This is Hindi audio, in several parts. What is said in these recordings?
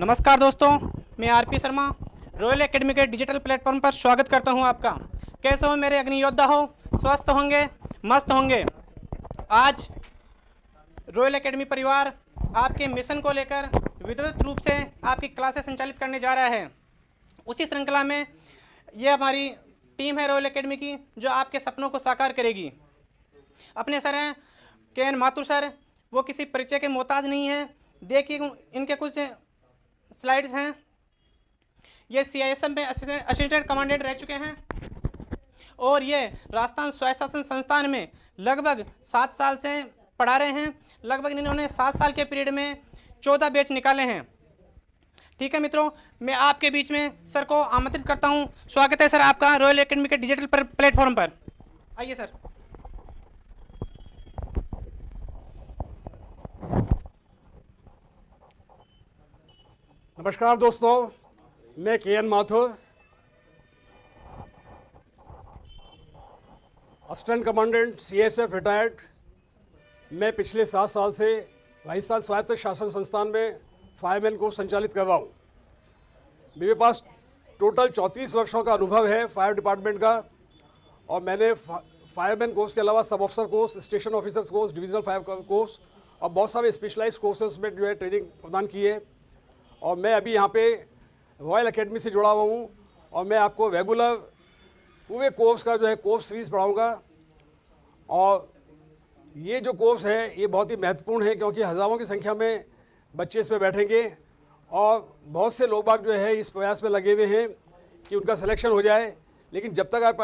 नमस्कार दोस्तों, मैं आरपी शर्मा रॉयल एकेडमी के डिजिटल प्लेटफॉर्म पर स्वागत करता हूं आपका। कैसे हो मेरे अग्नि योद्धा? हो स्वस्थ होंगे, मस्त होंगे। आज रॉयल एकेडमी परिवार आपके मिशन को लेकर विधिवत रूप से आपकी क्लासेस संचालित करने जा रहा है। उसी श्रृंखला में ये हमारी टीम है रॉयल एकेडमी की, जो आपके सपनों को साकार करेगी। अपने सर हैं के एन माथुर सर, वो किसी परिचय के मोहताज नहीं हैं। देखिए इनके कुछ स्लाइड्स हैं। ये CISM में असिस्टेंट कमांडेंट रह चुके हैं और ये राजस्थान स्वायत्त शासन संस्थान में लगभग 7 साल से पढ़ा रहे हैं। लगभग इन्होंने 7 साल के पीरियड में 14 बैच निकाले हैं। ठीक है मित्रों, मैं आपके बीच में सर को आमंत्रित करता हूं। स्वागत है सर आपका रॉयल एकेडमी के डिजिटल प्लेटफॉर्म पर। आइए सर। नमस्कार दोस्तों, मैं K N Mathur, assistant commandant CSF retired. मैं पिछले 7 साल से राजस्थान स्वायत्त शासन संस्थान में फायरमैन को संचालित कर रहा हूँ। मेरे पास टोटल 34 वर्षों का अनुभव है फायर डिपार्टमेंट का, और मैंने फायरमैन कोर्स के अलावा सब officer course, station officers course, divisional fire course और बहुत सारे स्पेशलाइज कोर्सेज में जो है ट्रेनिंग प्रदान की है। और मैं अभी यहाँ पे रॉयल एकेडमी से जुड़ा हुआ हूँ और मैं आपको रेगुलर पूरे कोर्स का जो है कोर्स सीरीज़ पढ़ाऊँगा। और ये जो कोर्स है ये बहुत ही महत्वपूर्ण है, क्योंकि हज़ारों की संख्या में बच्चे इस पर बैठेंगे और बहुत से लोग बाग जो है इस प्रयास में लगे हुए हैं कि उनका सिलेक्शन हो जाए। लेकिन जब तक आप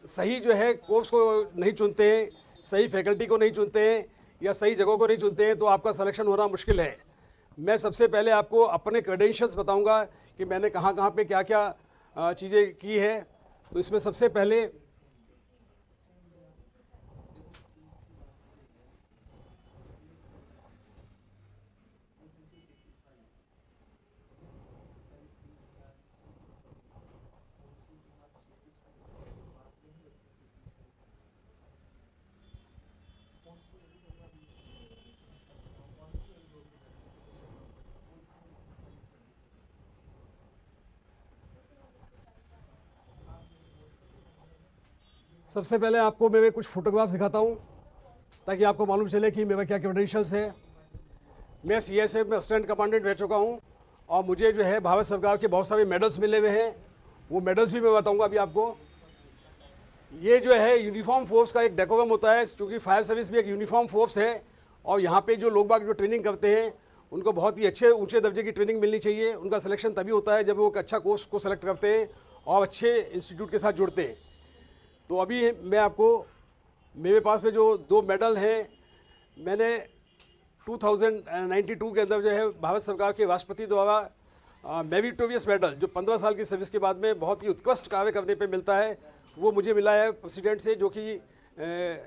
सही जो है कोर्स को नहीं चुनते हैं, सही फैकल्टी को नहीं चुनते हैं या सही जगह को नहीं चुनते हैं, तो आपका सिलेक्शन होना मुश्किल है। मैं सबसे पहले आपको अपने क्रेडेंशियल्स बताऊंगा कि मैंने कहाँ कहाँ पे क्या क्या चीज़ें की है। तो इसमें सबसे पहले आपको मैं कुछ फोटोग्राफ दिखाता हूँ ताकि आपको मालूम चले कि मेरा क्या क्रेडेंशियल्स है। मैं CSF में असिस्टेंट कमांडेंट रह चुका हूँ और मुझे जो है भारत सरकार के बहुत सारे मेडल्स मिले हुए हैं। वो मेडल्स भी मैं बताऊँगा अभी आपको। ये जो है यूनिफॉर्म फोर्स का एक डेकोरम होता है, क्योंकि फायर सर्विस भी एक यूनिफॉर्म फोर्स है और यहाँ पे जो लोग बाग जो ट्रेनिंग करते हैं उनको बहुत ही अच्छे ऊंचे दर्जे की ट्रेनिंग मिलनी चाहिए। उनका सिलेक्शन तभी होता है जब वो एक अच्छा कोर्स को सेलेक्ट करते हैं और अच्छे इंस्टीट्यूट के साथ जुड़ते हैं। तो अभी मैं आपको, मेरे पास में जो 2 मेडल हैं, मैंने 2092 के अंदर जो है भारत सरकार के राष्ट्रपति द्वारा मेरिटोरियस मेडल, जो 15 साल की सर्विस के बाद में बहुत ही उत्कृष्ट कार्य करने पे मिलता है, वो मुझे मिला है प्रेसिडेंट से, जो कि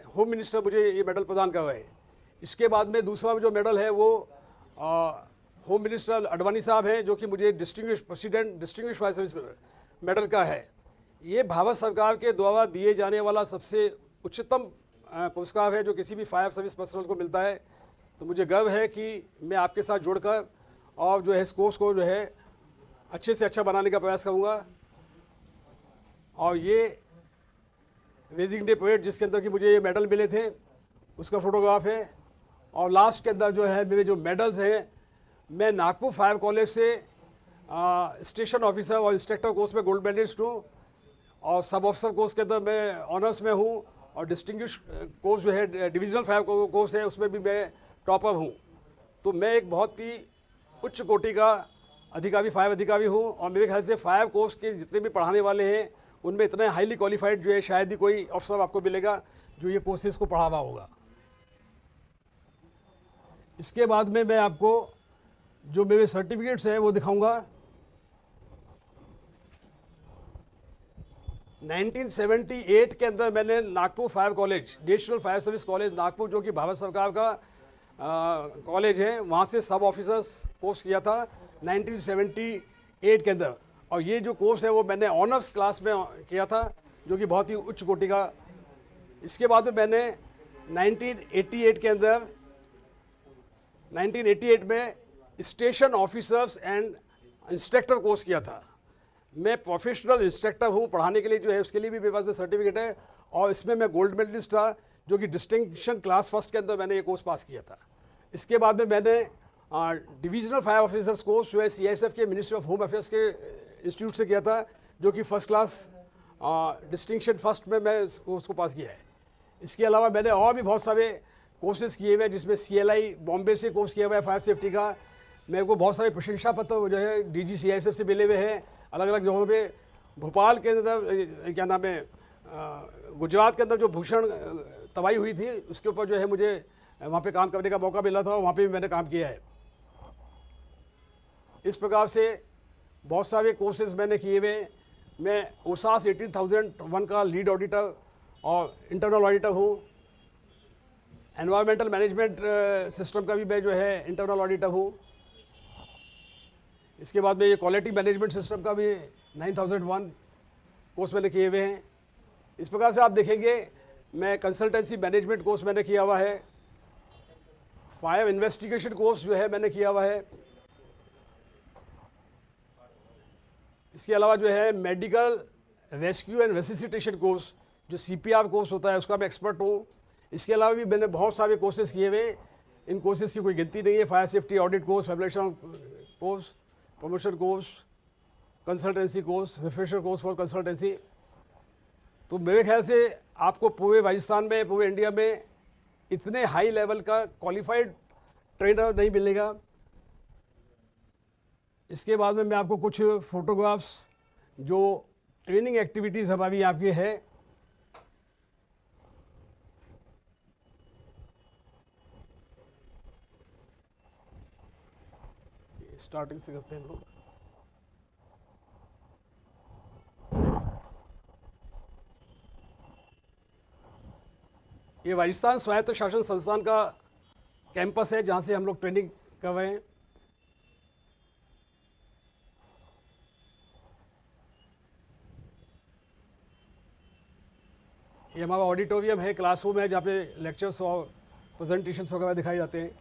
होम मिनिस्टर मुझे ये मेडल प्रदान कर रहे हैं। इसके बाद में दूसरा जो मेडल है वो होम मिनिस्टर अडवाणी साहब हैं, जो कि मुझे डिस्टिंग्विश फायर सर्विस मेडल का है। ये भारत सरकार के द्वारा दिए जाने वाला सबसे उच्चतम पुरस्कार है जो किसी भी फायर सर्विस पर्सनल को मिलता है। तो मुझे गर्व है कि मैं आपके साथ जुड़कर और जो है इस कोर्स को जो है अच्छे से अच्छा बनाने का प्रयास करूँगा। और ये रेजिंग डे परेड जिसके अंदर कि मुझे ये मेडल मिले थे उसका फोटोग्राफ है। और लास्ट के अंदर जो है मेरे जो मेडल्स हैं, मैं नागपुर फायर कॉलेज से स्टेशन ऑफिसर और इंस्ट्रक्टर कोर्स में गोल्ड मेडलिस्ट हूँ, और सब ऑफिसर कोर्स के अंदर मैं ऑनर्स में हूँ, और डिस्टिंग्विश कोर्स जो है डिविजनल फायर कोर्स है उसमें भी मैं टॉपर हूँ। तो मैं एक बहुत ही उच्च कोटि का अधिकारी, फायर अधिकारी हूँ। और मेरे ख्याल से फायर कोर्स के जितने भी पढ़ाने वाले हैं उनमें इतने हाईली क्वालिफाइड जो है शायद ही कोई ऑफिसर आपको मिलेगा जो ये कोर्सेज को पढ़ा रहा होगा। इसके बाद में मैं आपको जो मेरे सर्टिफिकेट्स हैं वो दिखाऊंगा। 1978 के अंदर मैंने Nagpur fire college, national fire service college Nagpur, जो कि भारत सरकार का कॉलेज है, वहाँ से सब ऑफिसर्स कोर्स किया था 1978 के अंदर। और ये जो कोर्स है वो मैंने ऑनर्स क्लास में किया था, जो कि बहुत ही उच्च कोटि का। इसके बाद में मैंने 1988 के अंदर 1988 में station officers and instructor course किया था। मैं प्रोफेशनल इंस्ट्रक्टर हूँ, पढ़ाने के लिए जो है उसके लिए भी मेरे पास में सर्टिफिकेट है, और इसमें मैं गोल्ड मेडलिस्ट था, जो कि डिस्टिंक्शन क्लास फर्स्ट के अंदर मैंने ये कोर्स पास किया था। इसके बाद में मैंने डिविजनल फायर ऑफिसर्स कोर्स जो है CISF के मिनिस्ट्री ऑफ होम अफेयर्स के इंस्टीट्यूट से किया था, जो कि फर्स्ट क्लास डिस्टिंक्शन फर्स्ट में मैं उसको पास किया है। इसके अलावा मैंने और भी बहुत सारे कोर्सेज किए हुए हैं, जिसमें CLI बॉम्बे से कोर्स किया हुआ है फायर सेफ्टी का। मेरे को बहुत सारे प्रशंसा पत्र जो है DG CISF से मिले हुए हैं अलग अलग जगहों पे। भोपाल के अंदर क्या नाम है, गुजरात के अंदर जो भूषण तबाही हुई थी उसके ऊपर जो है मुझे वहाँ पे काम करने का मौका मिला था, और वहाँ पे भी मैंने काम किया है। इस प्रकार से बहुत सारे कोर्सेज मैंने किए हुए। मैं OSAS 18001 का लीड ऑडिटर और इंटरनल ऑडिटर हूँ। एनवायरमेंटल मैनेजमेंट सिस्टम का भी मैं जो है इंटरनल ऑडिटर हूँ। इसके बाद में ये क्वालिटी मैनेजमेंट सिस्टम का भी 9001 कोर्स मैंने किए हुए हैं। इस प्रकार से आप देखेंगे मैं कंसल्टेंसी मैनेजमेंट कोर्स मैंने किया हुआ है। फायर इन्वेस्टिगेशन कोर्स जो है मैंने किया हुआ है। इसके अलावा जो है मेडिकल रेस्क्यू एंड रेसिसिटेशन कोर्स जो CPR कोर्स होता है उसका मैं एक्सपर्ट हूँ। इसके अलावा भी मैंने बहुत सारे कोर्सेज किए हुए। इन कोर्सेज की कोई गिनती नहीं है। Fire safety audit course, fabrication course, promotion course, consultancy course, refresher course for consultancy. तो मेरे ख्याल से आपको पूरे राजस्थान में, पूरे इंडिया में इतने हाई लेवल का क्वालिफाइड ट्रेनर नहीं मिलेगा। इसके बाद में मैं आपको कुछ फोटोग्राफ्स जो ट्रेनिंग एक्टिविटीज़ हमारी यहाँ की है स्टार्टिंग से करते हैं हम लोग। ये राजस्थान स्वायत्त शासन संस्थान का कैंपस है जहाँ से हम लोग ट्रेनिंग कर रहे हैं। ये हमारा ऑडिटोरियम है, क्लासरूम है, जहाँ पे लेक्चर्स और प्रेजेंटेशंस वगैरह दिखाए जाते हैं।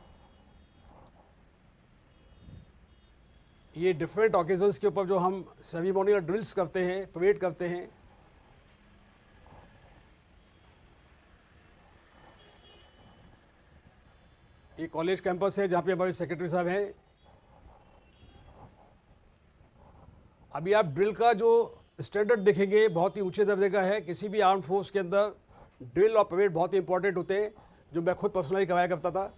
ये डिफरेंट ऑकेजन्स के ऊपर जो हम सेरेमोनियल ड्रिल्स करते हैं, परेड करते हैं। ये कॉलेज कैंपस है जहाँ पे हमारे सेक्रेटरी साहब हैं। अभी आप ड्रिल का जो स्टैंडर्ड देखेंगे बहुत ही ऊंचे दर्जे का है। किसी भी आर्म फोर्स के अंदर ड्रिल और परेड बहुत ही इंपॉर्टेंट होते हैं, जो मैं खुद पर्सनली करवाया करता था।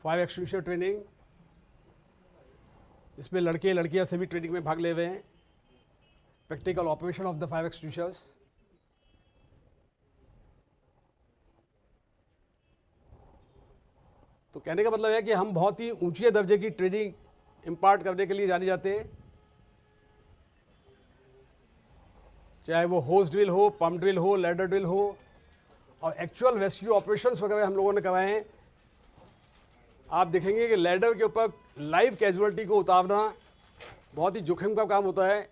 फायर एक्सटिंग्विशर ट्रेनिंग, इसमें लड़के लड़कियां सभी ट्रेनिंग में भाग ले रहे हैं। Practical operation of the fire extinguishers. तो कहने का मतलब है कि हम बहुत ही ऊंचे दर्जे की ट्रेनिंग इम्पार्ट करने के लिए जाने जाते हैं। चाहे वो होस ड्रिल हो, पम्प ड्रिल हो, लैडर ड्रिल हो, और एक्चुअल रेस्क्यू ऑपरेशंस वगैरह हम लोगों ने करवाए हैं। आप देखेंगे कि लैडर के ऊपर लाइव कैजुअलिटी को उतारना बहुत ही जोखिम का काम होता है।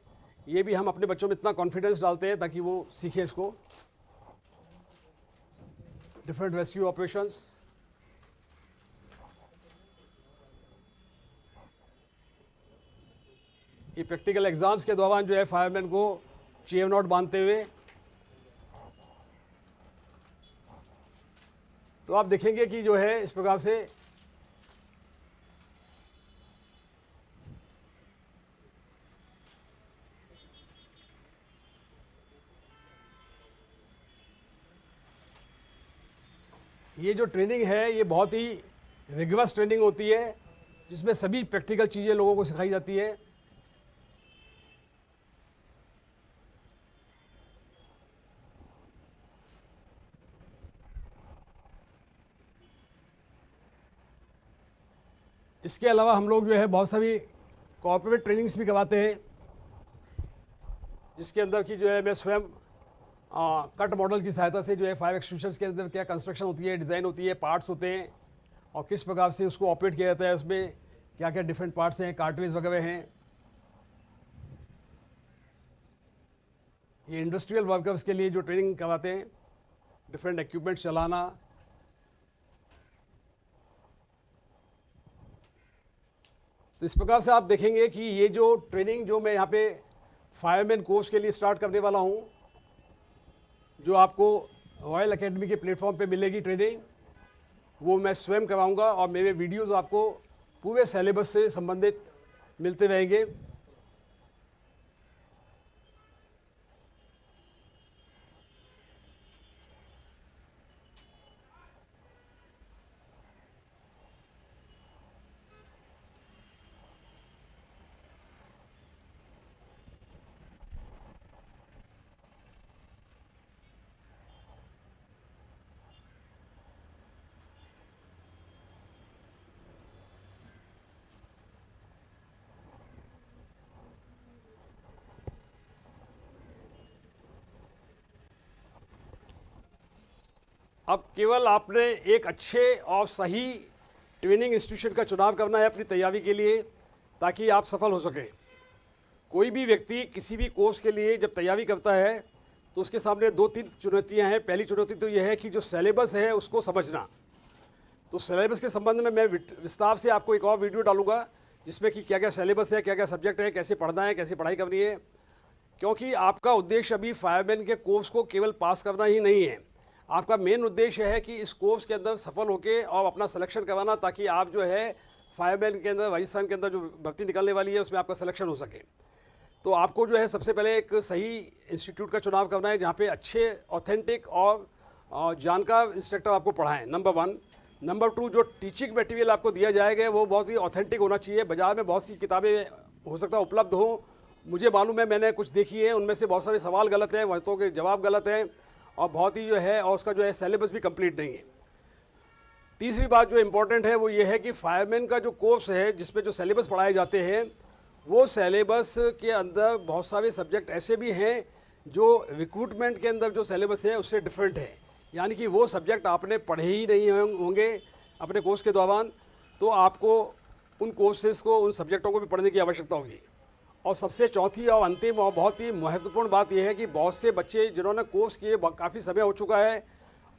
ये भी हम अपने बच्चों में इतना कॉन्फिडेंस डालते हैं ताकि वो सीखें इसको। Different rescue operations. ये प्रैक्टिकल एग्जाम्स के दौरान जो है फायरमैन को चेव नॉट बांधते हुए। तो आप देखेंगे कि जो है इस प्रकार से ये जो ट्रेनिंग है ये बहुत ही रिगरस ट्रेनिंग होती है, जिसमें सभी प्रैक्टिकल चीज़ें लोगों को सिखाई जाती है। इसके अलावा हम लोग जो है बहुत सारी कॉर्पोरेट ट्रेनिंग्स भी करवाते हैं, जिसके अंदर की जो है मैं स्वयं कट मॉडल की सहायता से जो है फायर एक्सटिंग्विशर्स के अंदर क्या कंस्ट्रक्शन होती है, डिज़ाइन होती है, पार्ट्स होते हैं और किस प्रकार से उसको ऑपरेट किया जाता है, उसमें क्या क्या डिफरेंट पार्ट्स हैं, कार्ट्रिज वगैरह हैं। ये इंडस्ट्रियल वर्कर्स के लिए जो ट्रेनिंग करवाते हैं, डिफरेंट इक्विपमेंट्स चलाना। तो इस प्रकार से आप देखेंगे कि ये जो ट्रेनिंग जो मैं यहाँ पे फायरमैन कोर्स के लिए स्टार्ट करने वाला हूँ, जो आपको रॉयल एकेडमी के प्लेटफॉर्म पे मिलेगी ट्रेनिंग, वो मैं स्वयं कराऊंगा और मेरे वीडियोस आपको पूरे सिलेबस से संबंधित मिलते रहेंगे। अब केवल आपने एक अच्छे और सही ट्रेनिंग इंस्टीट्यूशन का चुनाव करना है अपनी तैयारी के लिए, ताकि आप सफल हो सकें। कोई भी व्यक्ति किसी भी कोर्स के लिए जब तैयारी करता है तो उसके सामने 2-3 चुनौतियां हैं। पहली चुनौती तो यह है कि जो सिलेबस है उसको समझना। तो सिलेबस के संबंध में मैं विस्तार से आपको एक और वीडियो डालूंगा, जिसमें कि क्या क्या सिलेबस है, क्या क्या सब्जेक्ट है, कैसे पढ़ना है, कैसे पढ़ाई करनी है। क्योंकि आपका उद्देश्य अभी फायरमैन के कोर्स को केवल पास करना ही नहीं है, आपका मेन उद्देश्य है कि इस कोर्स के अंदर सफल होके और अपना सिलेक्शन करवाना, ताकि आप जो है फायरमैन के अंदर, राजस्थान के अंदर जो भर्ती निकलने वाली है उसमें आपका सिलेक्शन हो सके। तो आपको जो है सबसे पहले एक सही इंस्टीट्यूट का चुनाव करना है, जहाँ पे अच्छे ऑथेंटिक और जानकार इंस्ट्रक्टर आपको पढ़ाएं, नंबर 1। नंबर 2, जो टीचिंग मटेरियल आपको दिया जाएगा वो बहुत ही ऑथेंटिक होना चाहिए। बाज़ार में बहुत सी किताबें हो सकता है उपलब्ध हो, मुझे मालूम है, मैंने कुछ देखी है, उनमें से बहुत सारे सवाल गलत हैं, वक्तों के जवाब गलत हैं, और बहुत ही जो है, और उसका जो है सिलेबस भी कंप्लीट नहीं है। तीसरी बात जो इम्पोर्टेंट है वो ये है कि फायरमैन का जो कोर्स है, जिसपे जो सिलेबस पढ़ाए जाते हैं, वो सिलेबस के अंदर बहुत सारे सब्जेक्ट ऐसे भी हैं जो रिक्रूटमेंट के अंदर जो सिलेबस है उससे डिफरेंट है। यानी कि वो सब्जेक्ट आपने पढ़े ही नहीं होंगे अपने कोर्स के दौरान, तो आपको उन कोर्सेज को, उन सब्जेक्टों को भी पढ़ने की आवश्यकता होगी। और सबसे चौथी और अंतिम और बहुत ही महत्वपूर्ण बात यह है कि बहुत से बच्चे जिन्होंने कोर्स किए काफ़ी समय हो चुका है,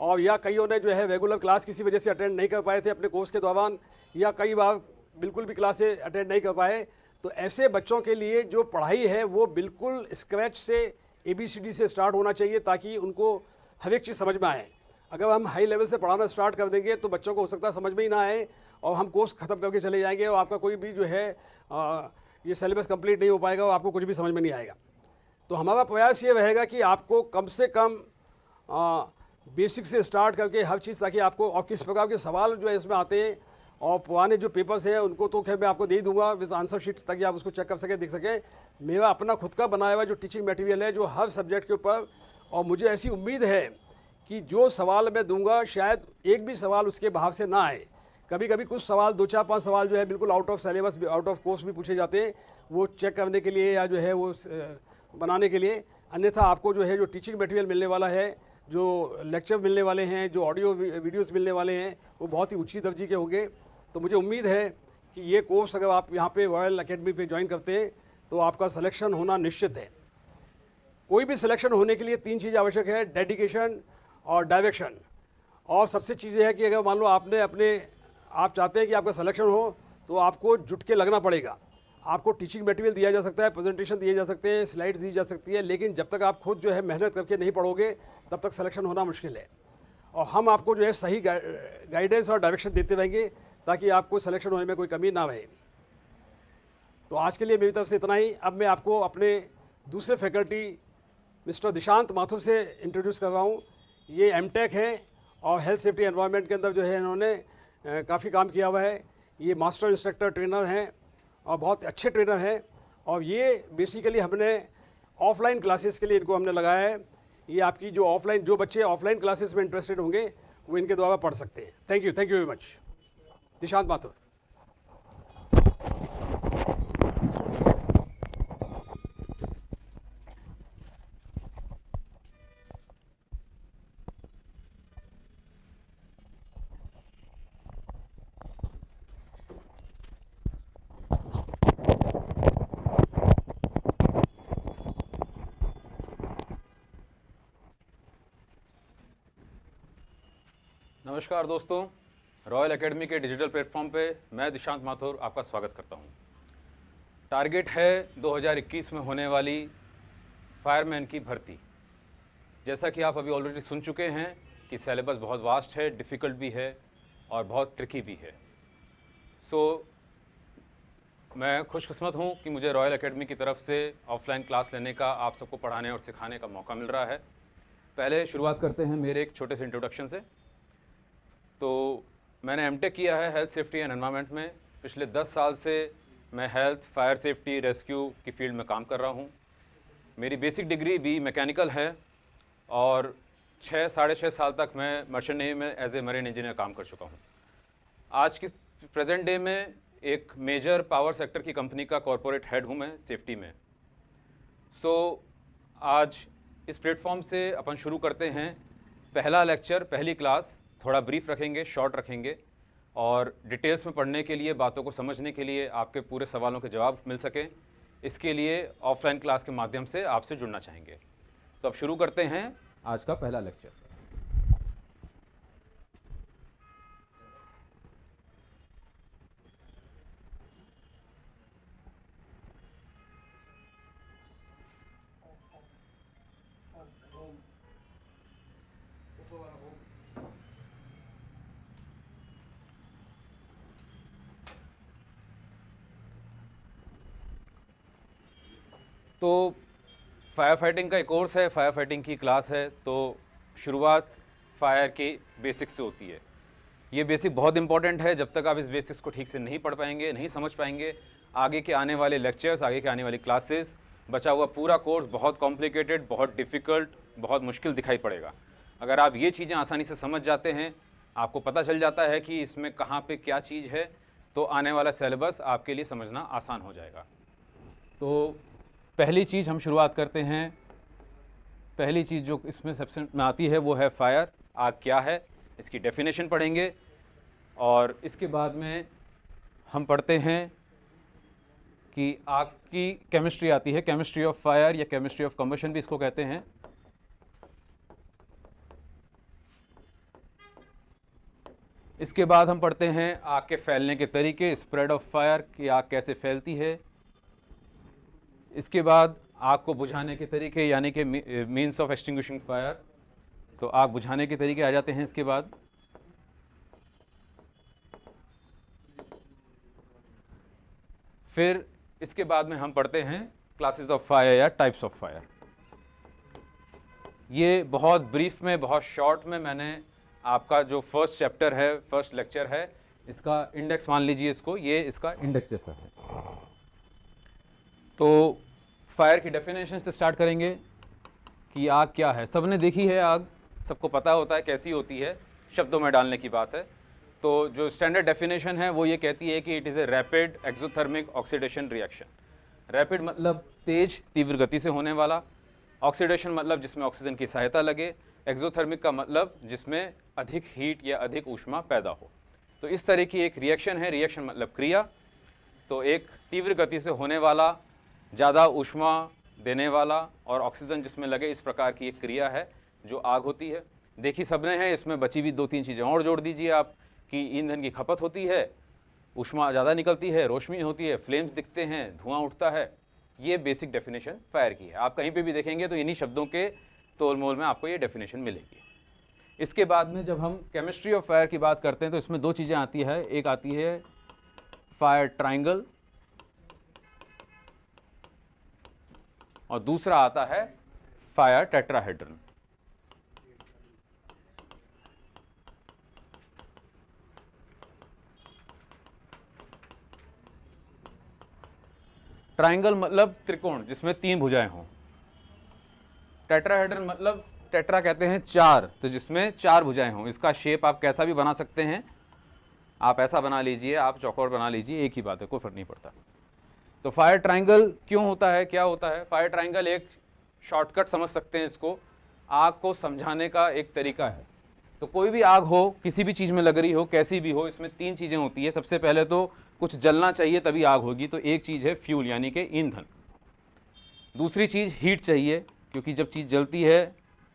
और या कईयों ने जो है रेगुलर क्लास किसी वजह से अटेंड नहीं कर पाए थे अपने कोर्स के दौरान, या कई बार बिल्कुल भी क्लासे अटेंड नहीं कर पाए, तो ऐसे बच्चों के लिए जो पढ़ाई है वो बिल्कुल स्क्रैच से, ABCD से स्टार्ट होना चाहिए, ताकि उनको हर एक चीज़ समझ में आए। अगर हम हाई लेवल से पढ़ाना स्टार्ट कर देंगे तो बच्चों को हो सकता है समझ में ही ना आए, और हम कोर्स ख़त्म करके चले जाएंगे, और आपका कोई भी जो है ये सिलेबस कंप्लीट नहीं हो पाएगा और आपको कुछ भी समझ में नहीं आएगा। तो हमारा प्रयास ये रहेगा कि आपको कम से कम बेसिक से स्टार्ट करके हर चीज़, ताकि आपको, और किस प्रकार के सवाल जो है इसमें आते हैं, और पुराने जो पेपर्स हैं उनको तो खैर मैं आपको दे ही दूंगा विद आंसर शीट, ताकि आप उसको चेक कर सकें, देख सकें। मेरा अपना खुद का बनाया हुआ जो टीचिंग मटेरियल है, जो हर सब्जेक्ट के ऊपर, और मुझे ऐसी उम्मीद है कि जो सवाल मैं दूंगा शायद एक भी सवाल उसके भाव से ना आए। कभी कभी कुछ सवाल, 2-4-5 सवाल जो है बिल्कुल out of syllabus, out of course भी पूछे जाते हैं, वो चेक करने के लिए या जो है वो बनाने के लिए। अन्यथा आपको जो है जो टीचिंग मटेरियल मिलने वाला है, जो लेक्चर मिलने वाले हैं, जो ऑडियो वीडियोस मिलने वाले हैं, वो बहुत ही ऊंची दर्जे के होंगे। तो मुझे उम्मीद है कि ये कोर्स अगर आप यहाँ पे रॉयल एकेडमी पे ज्वाइन करते हैं तो आपका सिलेक्शन होना निश्चित है। कोई भी सिलेक्शन होने के लिए 3 चीज़ आवश्यक है, डेडिकेशन और डायरेक्शन। और सबसे चीज़ें है कि अगर मान लो आप चाहते हैं कि आपका सिलेक्शन हो, तो आपको जुट के लगना पड़ेगा। आपको टीचिंग मटेरियल दिया जा सकता है, प्रेजेंटेशन दिए जा सकते हैं, स्लाइड्स दी जा सकती है, लेकिन जब तक आप खुद जो है मेहनत करके नहीं पढ़ोगे तब तक सिलेक्शन होना मुश्किल है। और हम आपको जो है सही गाइडेंस और डायरेक्शन देते रहेंगे, ताकि आपको सिलेक्शन होने में कोई कमी ना रहे। तो आज के लिए मेरी तरफ से इतना ही। अब मैं आपको अपने दूसरे फैकल्टी मिस्टर दिशांत माथुर से इंट्रोड्यूस कर रहा हूँ। ये M.Tech हैं और हेल्थ सेफ्टी एनवायरनमेंट के अंदर जो है इन्होंने काफ़ी काम किया हुआ है। ये मास्टर इंस्ट्रक्टर ट्रेनर हैं और बहुत अच्छे ट्रेनर हैं, और ये बेसिकली हमने ऑफलाइन क्लासेस के लिए इनको हमने लगाया है। ये आपकी जो बच्चे ऑफलाइन क्लासेस में इंटरेस्टेड होंगे वो इनके द्वारा पढ़ सकते हैं। Thank you very much. Dishant Mathur. नमस्कार दोस्तों, रॉयल एकेडमी के डिजिटल प्लेटफॉर्म पे मैं दिशांत माथुर आपका स्वागत करता हूं। टारगेट है 2021 में होने वाली फायरमैन की भर्ती। जैसा कि आप अभी ऑलरेडी सुन चुके हैं कि सिलेबस बहुत वास्ट है, डिफ़िकल्ट भी है और बहुत ट्रिकी भी है। मैं खुशकिस्मत हूँ कि मुझे रॉयल एकेडमी की तरफ से ऑफलाइन क्लास लेने का, आप सबको पढ़ाने और सिखाने का मौका मिल रहा है। पहले शुरुआत करते हैं मेरे एक छोटे से इंट्रोडक्शन से। तो मैंने एमटेक किया है हेल्थ सेफ्टी एंड एनवायरनमेंट में। पिछले 10 साल से मैं हेल्थ, फायर सेफ्टी, रेस्क्यू की फील्ड में काम कर रहा हूँ। मेरी बेसिक डिग्री भी मैकेनिकल है और 6 साढ़े 6 साल तक मैं मर्चेंट नेवी में एज ए मरीन इंजीनियर काम कर चुका हूँ। आज की प्रेजेंट डे में एक मेजर पावर सेक्टर की कंपनी का कॉरपोरेट हेड हूँ मैं सेफ्टी में। आज इस प्लेटफॉर्म से अपन शुरू करते हैं पहला लेक्चर, पहली क्लास। थोड़ा ब्रीफ रखेंगे, शॉर्ट रखेंगे और डिटेल्स में पढ़ने के लिए, बातों को समझने के लिए, आपके पूरे सवालों के जवाब मिल सकें, इसके लिए ऑफलाइन क्लास के माध्यम से आपसे जुड़ना चाहेंगे। तो अब शुरू करते हैं आज का पहला लेक्चर। तो फायर फाइटिंग का एक कोर्स है, फायर फाइटिंग की क्लास है। तो शुरुआत फायर के बेसिक्स से होती है। ये बेसिक बहुत इंपॉर्टेंट है। जब तक आप इस बेसिक्स को ठीक से नहीं पढ़ पाएंगे, नहीं समझ पाएंगे, आगे के आने वाले लेक्चर्स, आगे के आने वाली क्लासेस, बचा हुआ पूरा कोर्स बहुत कॉम्प्लिकेटेड, बहुत डिफ़िकल्ट, बहुत मुश्किल दिखाई पड़ेगा। अगर आप ये चीज़ें आसानी से समझ जाते हैं, आपको पता चल जाता है कि इसमें कहाँ पे क्या चीज़ है, तो आने वाला सिलेबस आपके लिए समझना आसान हो जाएगा। तो पहली चीज़ हम शुरुआत करते हैं। पहली चीज़ जो इसमें सबसे में आती है वो है फायर। आग क्या है, इसकी डेफिनेशन पढ़ेंगे और इसके बाद में हम पढ़ते हैं कि आग की केमिस्ट्री आती है, केमिस्ट्री ऑफ फायर या केमिस्ट्री ऑफ कम्बशन भी इसको कहते हैं। इसके बाद हम पढ़ते हैं आग के फैलने के तरीके, स्प्रेड ऑफ फायर, कि आग कैसे फैलती है। इसके बाद आग को बुझाने के तरीके यानी कि मीन्स ऑफ एक्सटिंग्विशिंग फायर, तो आग बुझाने के तरीके आ जाते हैं। इसके बाद फिर इसके बाद में हम पढ़ते हैं क्लासेस ऑफ फायर या टाइप्स ऑफ फायर। ये बहुत ब्रीफ में, बहुत शॉर्ट में मैंने आपका जो फर्स्ट चैप्टर है, फर्स्ट लेक्चर है, इसका इंडेक्स मान लीजिए इसको, ये इसका इंडेक्स जैसा है। तो फायर की डेफिनेशन से स्टार्ट करेंगे कि आग क्या है। सबने देखी है आग, सबको पता होता है कैसी होती है, शब्दों में डालने की बात है। तो जो स्टैंडर्ड डेफिनेशन है वो ये कहती है कि it is a rapid exothermic oxidation reaction. Rapid मतलब तेज, तीव्र गति से होने वाला। ऑक्सीडेशन मतलब जिसमें ऑक्सीजन की सहायता लगे। एक्सोथर्मिक का मतलब जिसमें अधिक हीट या अधिक ऊष्मा पैदा हो। तो इस तरह की एक रिएक्शन है। रिएक्शन मतलब क्रिया। तो एक तीव्र गति से होने वाला, ज़्यादा ऊष्मा देने वाला और ऑक्सीजन जिसमें लगे, इस प्रकार की एक क्रिया है जो आग होती है। देखी सबने है। इसमें बची हुई 2-3 चीज़ें और जोड़ दीजिए आप कि ईंधन की खपत होती है, ऊष्मा ज़्यादा निकलती है, रोशनी होती है, फ्लेम्स दिखते हैं, धुआं उठता है। ये बेसिक डेफिनेशन फायर की है। आप कहीं पे भी देखेंगे तो इन्हीं शब्दों के तोल मोल में आपको ये डेफिनेशन मिलेगी। इसके बाद में जब हम केमिस्ट्री ऑफ फायर की बात करते हैं तो इसमें 2 चीज़ें आती है। एक आती है फायर ट्राइंगल और दूसरा आता है फायर टेट्राहेड्रन। ट्राइंगल मतलब त्रिकोण जिसमें 3 भुजाएं हों। टेट्राहेड्रन मतलब, टेट्रा कहते हैं 4, तो जिसमें 4 भुजाएं हों। इसका शेप आप कैसा भी बना सकते हैं। आप ऐसा बना लीजिए, आप चौकोर बना लीजिए, एक ही बात है, कोई फर्क नहीं पड़ता। तो फायर ट्रायंगल क्यों होता है, क्या होता है? फायर ट्रायंगल एक शॉर्टकट समझ सकते हैं इसको, आग को समझाने का एक तरीका है। तो कोई भी आग हो, किसी भी चीज़ में लग रही हो, कैसी भी हो, इसमें 3 चीज़ें होती है। सबसे पहले तो कुछ जलना चाहिए तभी आग होगी, तो एक चीज़ है फ्यूल यानी कि ईंधन। दूसरी चीज़ हीट चाहिए, क्योंकि जब चीज़ जलती है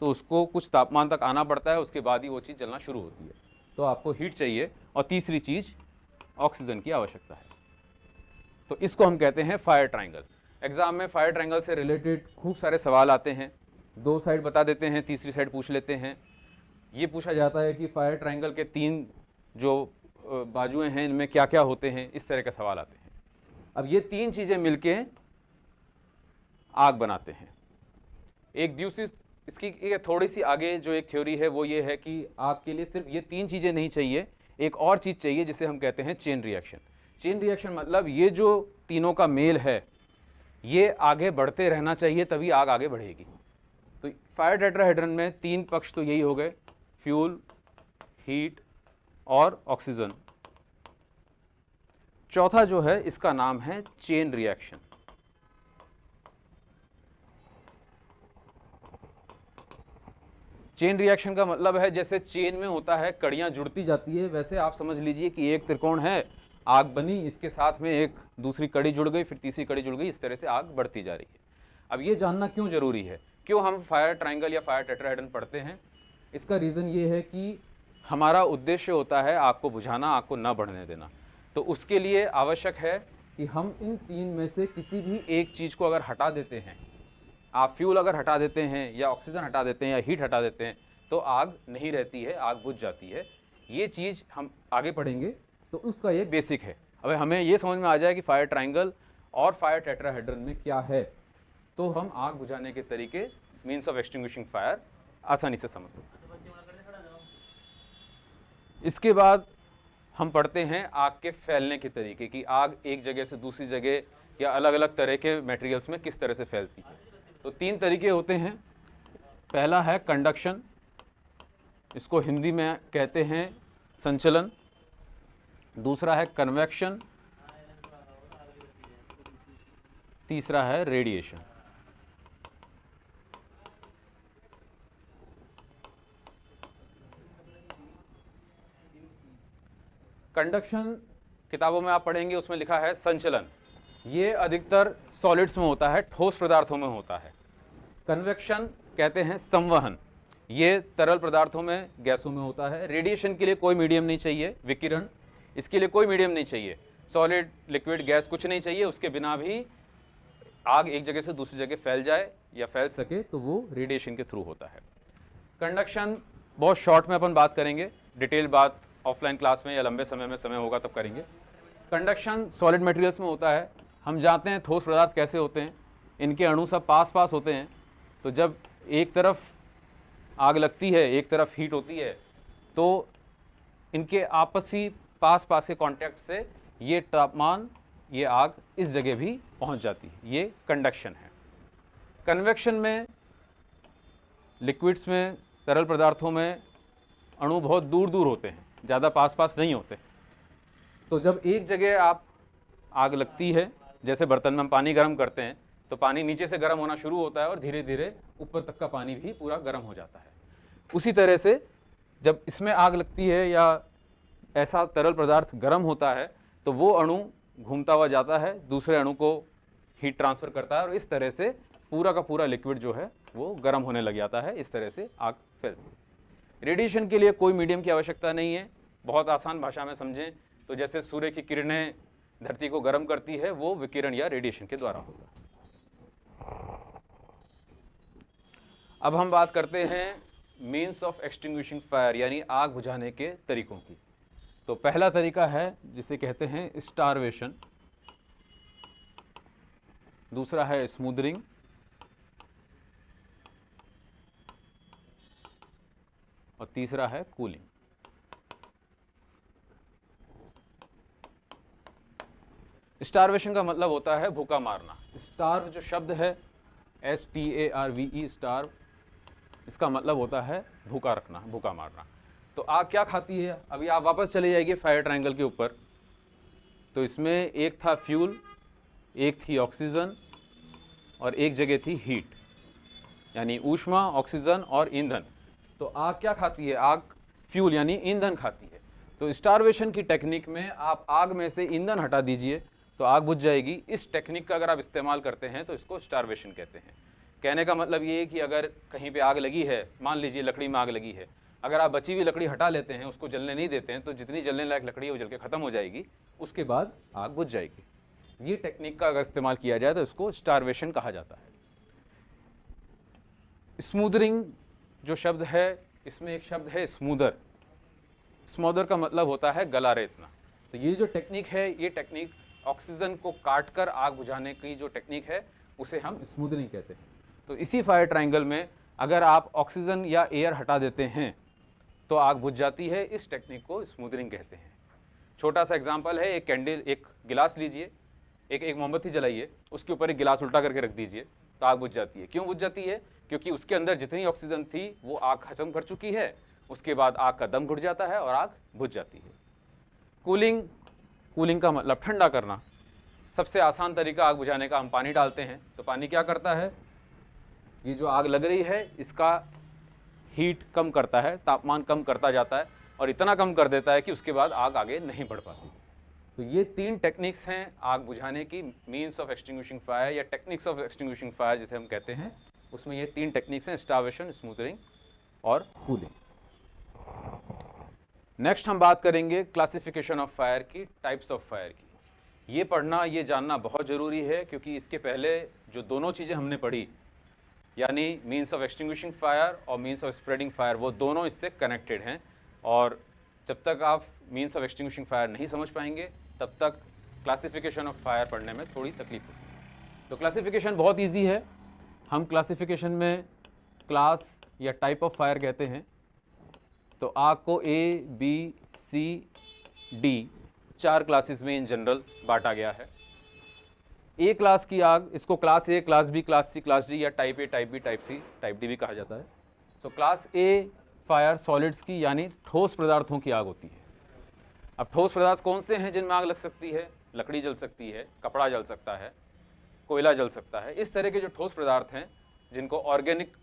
तो उसको कुछ तापमान तक आना पड़ता है, उसके बाद ही वो चीज़ जलना शुरू होती है, तो आपको हीट चाहिए। और तीसरी चीज़ ऑक्सीजन की आवश्यकता है। तो इसको हम कहते हैं फायर ट्रायंगल। एग्जाम में फायर ट्रायंगल से रिलेटेड खूब सारे सवाल आते हैं, 2 साइड बता देते हैं, तीसरी साइड पूछ लेते हैं। ये पूछा जाता है कि फायर ट्रायंगल के 3 जो बाजुएं हैं इनमें क्या क्या होते हैं, इस तरह के सवाल आते हैं। अब ये 3 चीज़ें मिलके आग बनाते हैं। एक दूसरी इसकी एक थोड़ी सी आगे जो एक थ्योरी है वो ये है कि आग के लिए सिर्फ ये 3 चीज़ें नहीं चाहिए, एक और चीज़ चाहिए जिसे हम कहते हैं चेन रिएक्शन। चेन रिएक्शन मतलब ये जो तीनों का मेल है ये आगे बढ़ते रहना चाहिए, तभी आग आगे बढ़ेगी। तो फायर टेट्राहेड्रन में 3 पक्ष तो यही हो गए, फ्यूल, हीट और ऑक्सीजन। चौथा जो है इसका नाम है चेन रिएक्शन। चेन रिएक्शन का मतलब है जैसे चेन में होता है कड़ियां जुड़ती जाती है, वैसे आप समझ लीजिए कि एक त्रिकोण है, आग बनी, इसके साथ में एक दूसरी कड़ी जुड़ गई, फिर तीसरी कड़ी जुड़ गई, इस तरह से आग बढ़ती जा रही है। अब ये जानना क्यों जरूरी है, क्यों हम फायर ट्रायंगल या फायर टेट्राहेड्रन पढ़ते हैं? इसका रीज़न ये है कि हमारा उद्देश्य होता है आग को बुझाना, आग को न बढ़ने देना। तो उसके लिए आवश्यक है कि हम इन 3 में से किसी भी एक चीज़ को अगर हटा देते हैं, आप फ्यूल अगर हटा देते हैं या ऑक्सीजन हटा देते हैं या हीट हटा देते हैं तो आग नहीं रहती है, आग बुझ जाती है। ये चीज़ हम आगे पढ़ेंगे तो उसका ये बेसिक है। अब हमें ये समझ में आ जाए कि फायर ट्रायंगल और फायर टेट्राहेड्रन में क्या है, तो हम आग बुझाने के तरीके, मीन्स ऑफ एक्सटिंग्विशिंग फायर, आसानी से समझ सकते हैं। इसके बाद हम पढ़ते हैं आग के फैलने के तरीके, कि आग एक जगह से दूसरी जगह या अलग अलग तरह के मटेरियल्स में किस तरह से फैलती है। तो 3 तरीके होते हैं। पहला है कंडक्शन, इसको हिंदी में कहते हैं संचलन। दूसरा है कन्वेक्शन, तीसरा है रेडिएशन। कंडक्शन किताबों में आप पढ़ेंगे, उसमें लिखा है संचलन। ये अधिकतर सॉलिड्स में होता है, ठोस पदार्थों में होता है। कन्वेक्शन कहते हैं संवहन, ये तरल पदार्थों में, गैसों में होता है। रेडिएशन के लिए कोई मीडियम नहीं चाहिए, विकिरण, इसके लिए कोई मीडियम नहीं चाहिए, सॉलिड, लिक्विड, गैस कुछ नहीं चाहिए, उसके बिना भी आग एक जगह से दूसरी जगह फैल जाए या फैल सके तो वो रेडिएशन के थ्रू होता है। कंडक्शन बहुत शॉर्ट में अपन बात करेंगे, डिटेल बात ऑफलाइन क्लास में या लंबे समय में समय होगा तब करेंगे। कंडक्शन सॉलिड मटेरियल्स में होता है। हम जानते हैं ठोस पदार्थ कैसे होते हैं, इनके अणु सब पास पास होते हैं। तो जब एक तरफ आग लगती है, एक तरफ हीट होती है, तो इनके आपसी पास पास के कांटेक्ट से ये तापमान, ये आग इस जगह भी पहुंच जाती है। ये कंडक्शन है। कन्वेक्शन में लिक्विड्स में, तरल पदार्थों में अणु बहुत दूर दूर होते हैं, ज़्यादा पास पास नहीं होते। तो जब एक जगह आप आग लगती है, जैसे बर्तन में हम पानी गर्म करते हैं तो पानी नीचे से गर्म होना शुरू होता है और धीरे धीरे ऊपर तक का पानी भी पूरा गर्म हो जाता है। उसी तरह से जब इसमें आग लगती है या ऐसा तरल पदार्थ गर्म होता है तो वो अणु घूमता हुआ जाता है, दूसरे अणु को हीट ट्रांसफ़र करता है और इस तरह से पूरा का पूरा लिक्विड जो है वो गर्म होने लग जाता है। इस तरह से आग फैलती है। रेडिएशन के लिए कोई मीडियम की आवश्यकता नहीं है। बहुत आसान भाषा में समझें तो जैसे सूर्य की किरणें धरती को गर्म करती है, वो विकिरण या रेडिएशन के द्वारा होगा। अब हम बात करते हैं मीन्स ऑफ एक्सटिंग्विशिंग फायर, यानी आग बुझाने के तरीकों की। तो पहला तरीका है जिसे कहते हैं स्टारवेशन, दूसरा है स्मूदरिंग, और तीसरा है कूलिंग। स्टारवेशन का मतलब होता है भूखा मारना। स्टार्व जो शब्द है, STARVE, स्टार्व, इसका मतलब होता है भूखा रखना, भूखा मारना। तो आग क्या खाती है? अभी आप वापस चले जाइए फायर ट्रायंगल के ऊपर, तो इसमें एक था फ्यूल, एक थी ऑक्सीजन और एक जगह थी हीट, यानी ऊष्मा, ऑक्सीजन और ईंधन। तो आग क्या खाती है? आग फ्यूल यानी ईंधन खाती है। तो स्टारवेशन की टेक्निक में आप आग में से ईंधन हटा दीजिए तो आग बुझ जाएगी। इस टेक्निक का अगर आप इस्तेमाल करते हैं तो इसको स्टारवेशन कहते हैं। कहने का मतलब ये है कि अगर कहीं पे आग लगी है, मान लीजिए लकड़ी में आग लगी है, अगर आप बची हुई लकड़ी हटा लेते हैं, उसको जलने नहीं देते हैं, तो जितनी जलने लायक लकड़ी है वो जल के ख़त्म हो जाएगी, उसके बाद आग बुझ जाएगी। ये टेक्निक का अगर इस्तेमाल किया जाए तो इसको स्टारवेशन कहा जाता है। स्मूदरिंग जो शब्द है, इसमें एक शब्द है स्मूदर। स्मूदर का मतलब होता है गला रेतना। तो ये जो टेक्निक है, ये टेक्निक ऑक्सीजन को काट कर आग बुझाने की जो टेक्निक है उसे हम स्मूदरिंग कहते हैं। तो इसी फायर ट्रायंगल में अगर आप ऑक्सीजन या एयर हटा देते हैं तो आग बुझ जाती है। इस टेक्निक को स्मूदरिंग कहते हैं। छोटा सा एग्जांपल है, एक गिलास लीजिए, एक मोमबत्ती जलाइए, उसके ऊपर एक गिलास उल्टा करके रख दीजिए तो आग बुझ जाती है। क्यों बुझ जाती है? क्योंकि उसके अंदर जितनी ऑक्सीजन थी वो आग खत्म कर चुकी है। उसके बाद आग का दम घुट जाता है और आग बुझ जाती है। कूलिंग का मतलब ठंडा करना। सबसे आसान तरीका आग बुझाने का, हम पानी डालते हैं तो पानी क्या करता है, ये जो आग लग रही है इसका हीट कम करता है, तापमान कम करता जाता है और इतना कम कर देता है कि उसके बाद आग आगे नहीं बढ़ पाती। तो ये 3 टेक्निक्स हैं आग बुझाने की, मीन्स ऑफ एक्सटिंग्विशिंग फायर या टेक्निक्स ऑफ एक्सटिंग्विशिंग फायर जिसे हम कहते हैं। उसमें ये 3 टेक्निक्स हैं, स्टारवेशन, स्मूदरिंग और कूलिंग। नेक्स्ट हम बात करेंगे क्लासिफिकेशन ऑफ फायर की, टाइप्स ऑफ फायर की। ये पढ़ना, ये जानना बहुत ज़रूरी है क्योंकि इसके पहले जो दोनों चीज़ें हमने पढ़ी, यानी मीन्स ऑफ एक्सटिंग्विशिंग फायर और मीन्स ऑफ स्प्रेडिंग फायर, वो दोनों इससे कनेक्टेड हैं। और जब तक आप मीन्स ऑफ एक्सटिंग्विशिंग फायर नहीं समझ पाएंगे तब तक क्लासिफिकेशन ऑफ फायर पढ़ने में थोड़ी तकलीफ होती है। तो क्लासिफिकेशन बहुत ईजी है। हम क्लासिफिकेशन में क्लास या टाइप ऑफ फायर कहते हैं। तो आग को A, B, C, D 4 classes में इन जनरल बांटा गया है। ए क्लास की आग, इसको class A, class B, class C, class D या type A, type B, type C, type D भी कहा जाता है। So class A fire solids की यानी ठोस पदार्थों की आग होती है। अब ठोस पदार्थ कौन से हैं जिनमें आग लग सकती है? लकड़ी जल सकती है, कपड़ा जल सकता है, कोयला जल सकता है। इस तरह के जो ठोस पदार्थ हैं जिनको ऑर्गेनिक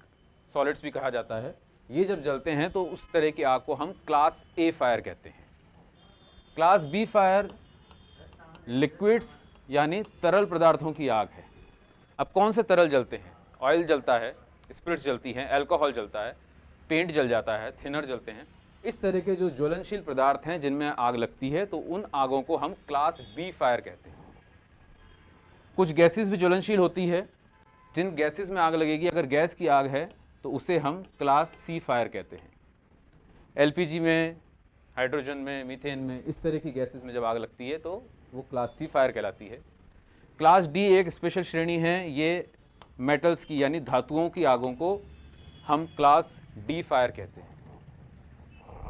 सॉलिड्स भी कहा जाता है, ये जब जलते हैं तो उस तरह की आग को हम क्लास ए फायर कहते हैं। क्लास बी फायर लिक्विड्स यानी तरल पदार्थों की आग है। अब कौन से तरल जलते हैं? ऑयल जलता है, स्पिरिट्स जलती हैं, अल्कोहल जलता है, पेंट जल जाता है, थिनर जलते हैं। इस तरह के जो ज्वलनशील पदार्थ हैं जिनमें आग लगती है तो उन आगों को हम क्लास बी फायर कहते हैं। कुछ गैसेस भी ज्वलनशील होती है, जिन गैसेस में आग लगेगी, अगर गैस की आग है तो उसे हम क्लास सी फायर कहते हैं। एलपीजी में, हाइड्रोजन में, मीथेन में, इस तरह की गैसेस में जब आग लगती है तो वो क्लास सी फायर कहलाती है। क्लास डी एक स्पेशल श्रेणी है, ये मेटल्स की यानी धातुओं की आगों को हम क्लास डी फायर कहते हैं।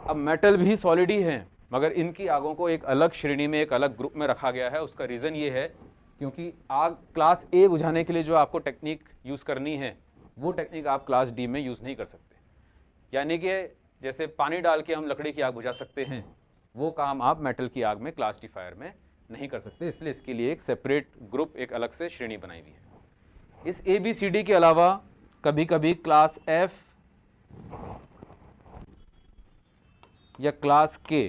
अब मेटल भी सॉलिड ही हैं मगर इनकी आगों को एक अलग श्रेणी में, एक अलग ग्रुप में रखा गया है। उसका रीज़न ये है क्योंकि आग क्लास ए बुझाने के लिए जो आपको टेक्निक यूज़ करनी है वो टेक्निक आप क्लास डी में यूज़ नहीं कर सकते। यानी कि जैसे पानी डाल के हम लकड़ी की आग बुझा सकते हैं, वो काम आप मेटल की आग में क्लास डी फायर में नहीं कर सकते। इसलिए इसके लिए एक सेपरेट ग्रुप, एक अलग से श्रेणी बनाई हुई है। इस ए बी सी डी के अलावा कभी कभी क्लास एफ या क्लास के,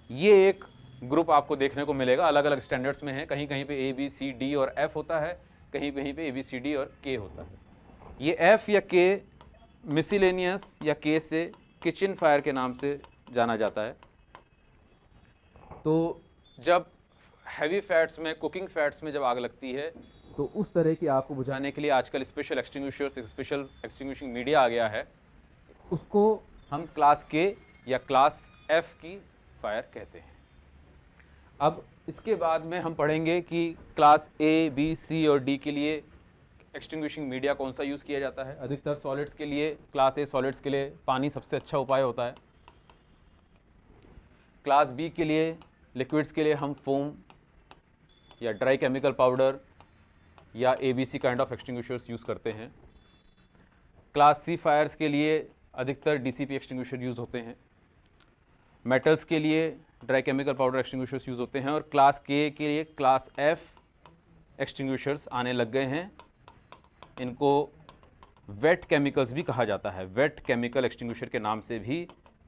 ये एक ग्रुप आपको देखने को मिलेगा। अलग अलग स्टैंडर्ड्स में है, कहीं कहीं पे ए बी सी डी और एफ होता है, कहीं कहीं पे ए बी सी डी और के होता है। ये एफ या के मिसलेनियस या के से किचन फायर के नाम से जाना जाता है। तो जब हैवी फैट्स में, कुकिंग फैट्स में जब आग लगती है तो उस तरह की आग को बुझाने के लिए आजकल special extinguishers, special extinguishing media आ गया है, उसको हम क्लास के या क्लास एफ की फायर कहते हैं। अब इसके बाद में हम पढ़ेंगे कि क्लास ए, बी, सी और डी के लिए एक्सटिंग्विशिंग मीडिया कौन सा यूज़ किया जाता है। अधिकतर सॉलिड्स के लिए, क्लास ए सॉलिड्स के लिए पानी सबसे अच्छा उपाय होता है। क्लास बी के लिए, लिक्विड्स के लिए हम फोम या ड्राई केमिकल पाउडर या ABC kind of extinguishers use करते हैं। क्लास सी फायर्स के लिए अधिकतर DCP एक्सटिंग्विशर यूज़ होते हैं। मेटल्स के लिए dry chemical powder extinguishers use होते हैं। और क्लास के लिए क्लास एफ एक्सटिंग्विशर्स आने लग गए हैं। इनको वेट केमिकल्स भी कहा जाता है। वेट केमिकल एक्सटिंग्विशर के नाम से भी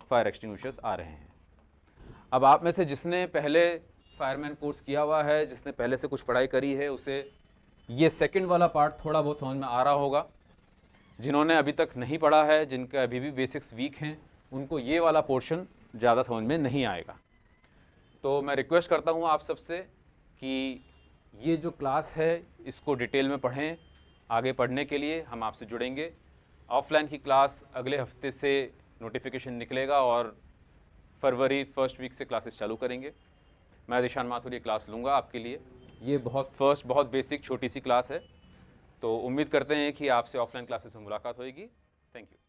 फायर एक्सटिंग्विशर्स आ रहे हैं। अब आप में से जिसने पहले फायरमैन कोर्स किया हुआ है, जिसने पहले से कुछ पढ़ाई करी है, उसे ये सेकंड वाला पार्ट थोड़ा बहुत समझ में आ रहा होगा। जिन्होंने अभी तक नहीं पढ़ा है, जिनके अभी भी बेसिक्स वीक हैं, उनको ये वाला पोर्शन ज़्यादा समझ में नहीं आएगा। तो मैं रिक्वेस्ट करता हूँ आप सबसे कि ये जो क्लास है इसको डिटेल में पढ़ें। आगे पढ़ने के लिए हम आपसे जुड़ेंगे। ऑफलाइन की क्लास अगले हफ्ते से नोटिफिकेशन निकलेगा और फरवरी फर्स्ट वीक से क्लासेस चालू करेंगे। मैं दिशान माथुर ये क्लास लूँगा आपके लिए। ये बहुत बेसिक छोटी सी क्लास है। तो उम्मीद करते हैं कि आपसे ऑफलाइन क्लासेस में मुलाकात होगी। Thank you.